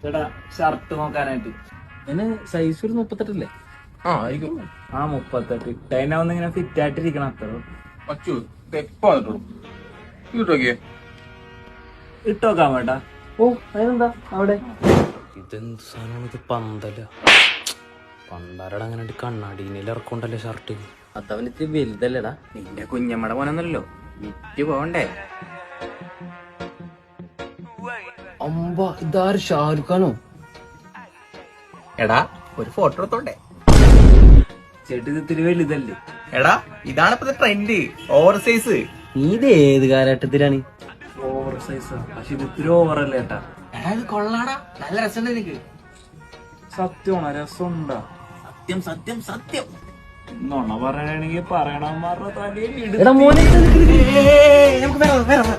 ചേട്ടാ ഷർട്ട് നോക്കാനായിട്ട്. അതിന് സൈസ് ഒരു 38 ആ ആയിരിക്കും. 38 ഇട്ടതിനാവുന്ന ഇങ്ങനെ ഫിറ്റ് ആയിട്ടിരിക്കണം അത്ര. പറ്റൂ എപ്പോ ഇട്ടോക്കിയേ ഇട്ടോക്കാൻ വേണ്ട. ഓ അതിനെന്താ അവിടെ ഇതെന്ത് സാധനമാണ് ഇത്? പണ്ടാരട അങ്ങനെ കണ്ണാടിയിൽ ഇറക്കണ്ടല്ലേ ഷർട്ട്. അതവന് ഇത്തിരി വലുതല്ലേടാ. നിന്റെ കുഞ്ഞമ്മടെ പോനൊന്നല്ലോ, വിറ്റ് പോണ്ടേ. അമ്പ ഇതാര് ഷാരൂഖ് ഖാനോ? എടാ ഒരു ഫോട്ടോ എടുത്തോണ്ടേ. ചേട്ടി ഇത് ഇത്തിരി വലുതല്ലേ? എടാ ഇതാണ് ഇപ്പത്തെ ട്രെൻഡ്, ഓവർ സൈസ്. നീ ഇത് ഏത് കാലഘട്ടത്തിലാണ്? Over size. പക്ഷെ ഇത് ഇത്തിരി ഓവറല്ലേ ചേട്ടാ? എടാ ഇത് കൊള്ളാടാ, നല്ല രസമുണ്ട് എനിക്ക്. സത്യമാണോ? രസമുണ്ടാ? സത്യം സത്യം സത്യം. നുണ പറയണെങ്കിൽ പറയണമാരുടെ തലയിൽ എടാ മോനെ നമുക്ക് വേറെ